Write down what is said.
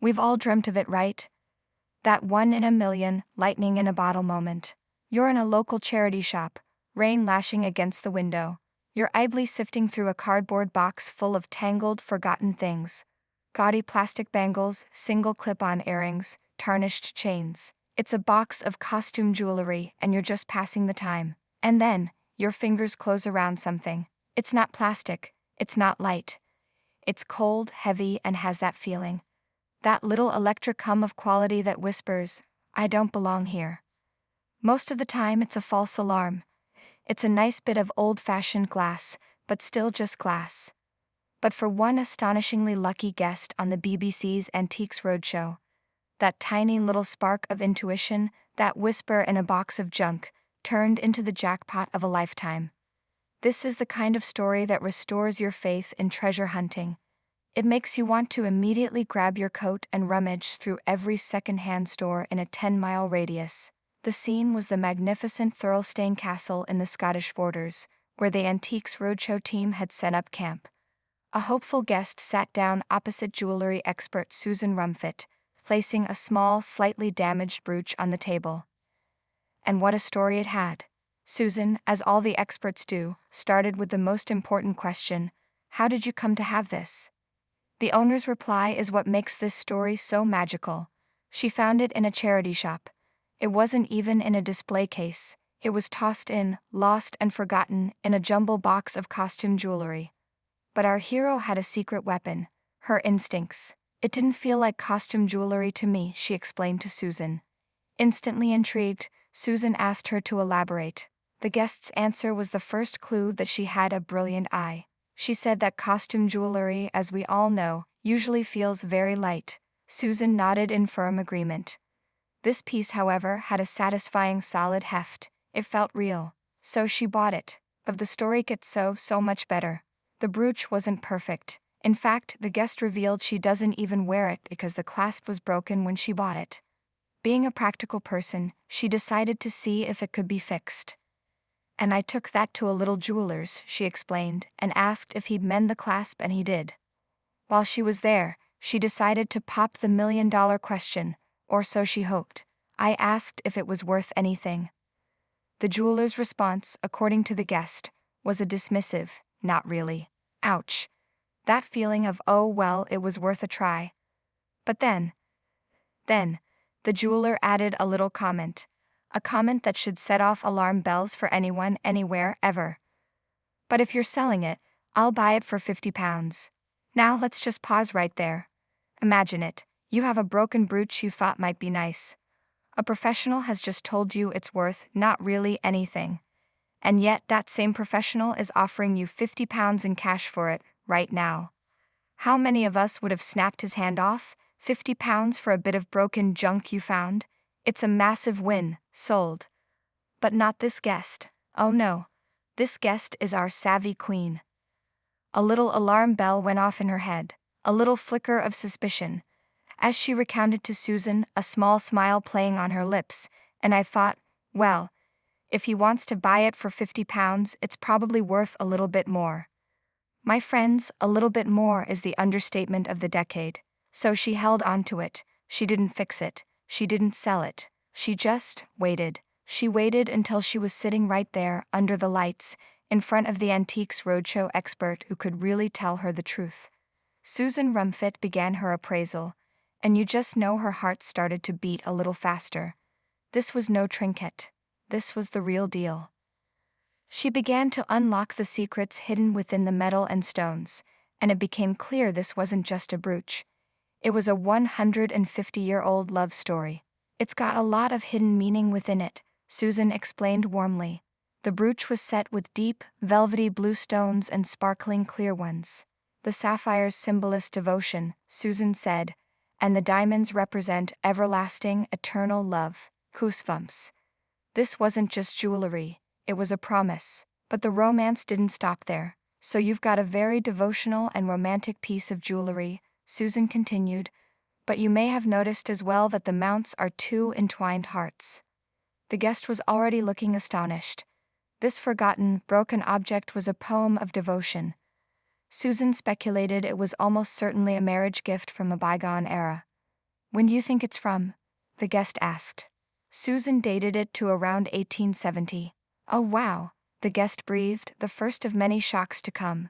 We've all dreamt of it, right? That one in a million, lightning in a bottle moment. You're in a local charity shop, rain lashing against the window. You're idly sifting through a cardboard box full of tangled, forgotten things. Gaudy plastic bangles, single clip-on earrings, tarnished chains. It's a box of costume jewelry, and you're just passing the time. And then, your fingers close around something. It's not plastic. It's not light. It's cold, heavy, and has that feeling. That little electric hum of quality that whispers, I don't belong here. Most of the time it's a false alarm. It's a nice bit of old-fashioned glass, but still just glass. But for one astonishingly lucky guest on the BBC's Antiques Roadshow, that tiny little spark of intuition, that whisper in a box of junk, turned into the jackpot of a lifetime. This is the kind of story that restores your faith in treasure hunting. It makes you want to immediately grab your coat and rummage through every second-hand store in a 10-mile radius. The scene was the magnificent Thirlestane Castle in the Scottish borders, where the Antiques Roadshow team had set up camp. A hopeful guest sat down opposite jewelry expert Susan Rumfitt, placing a small, slightly damaged brooch on the table. And what a story it had. Susan, as all the experts do, started with the most important question: how did you come to have this? The owner's reply is what makes this story so magical. She found it in a charity shop. It wasn't even in a display case. It was tossed in, lost and forgotten, in a jumble box of costume jewelry. But our hero had a secret weapon: her instincts. It didn't feel like costume jewelry to me, she explained to Susan. Instantly intrigued, Susan asked her to elaborate. The guest's answer was the first clue that she had a brilliant eye. She said that costume jewelry, as we all know, usually feels very light. Susan nodded in firm agreement. This piece, however, had a satisfying solid heft. It felt real. So she bought it. But the story gets so much better. The brooch wasn't perfect. In fact, the guest revealed she doesn't even wear it because the clasp was broken when she bought it. Being a practical person, she decided to see if it could be fixed. And I took that to a little jeweler's, she explained, and asked if he'd mend the clasp, and he did. While she was there, she decided to pop the million-dollar question, or so she hoped. I asked if it was worth anything. The jeweler's response, according to the guest, was a dismissive, not really. Ouch. That feeling of, oh well, it was worth a try. But then, the jeweler added a little comment. A comment that should set off alarm bells for anyone, anywhere, ever. But if you're selling it, I'll buy it for £50. Now let's just pause right there. Imagine it. You have a broken brooch you thought might be nice. A professional has just told you it's worth not really anything. And yet that same professional is offering you £50 in cash for it, right now. How many of us would have snapped his hand off? £50 for a bit of broken junk you found? It's a massive win, sold. But not this guest. Oh no. This guest is our savvy queen. A little alarm bell went off in her head, a little flicker of suspicion. As she recounted to Susan, a small smile playing on her lips, and I thought, well, if he wants to buy it for £50, it's probably worth a little bit more. My friends, a little bit more is the understatement of the decade. So she held on to it. She didn't fix it. She didn't sell it. She just waited. She waited until she was sitting right there, under the lights, in front of the Antiques Roadshow expert who could really tell her the truth. Susan Rumfitt began her appraisal, and you just know her heart started to beat a little faster. This was no trinket. This was the real deal. She began to unlock the secrets hidden within the metal and stones, and it became clear this wasn't just a brooch. It was a 150-year-old love story. It's got a lot of hidden meaning within it, Susan explained warmly. The brooch was set with deep, velvety blue stones and sparkling clear ones. The sapphires symbolize devotion, Susan said, and the diamonds represent everlasting, eternal love. Goosebumps. This wasn't just jewelry, it was a promise. But the romance didn't stop there. So you've got a very devotional and romantic piece of jewelry, Susan continued, but you may have noticed as well that the mounts are two entwined hearts. The guest was already looking astonished. This forgotten, broken object was a poem of devotion. Susan speculated it was almost certainly a marriage gift from a bygone era. When do you think it's from? The guest asked. Susan dated it to around 1870. Oh wow, the guest breathed, the first of many shocks to come.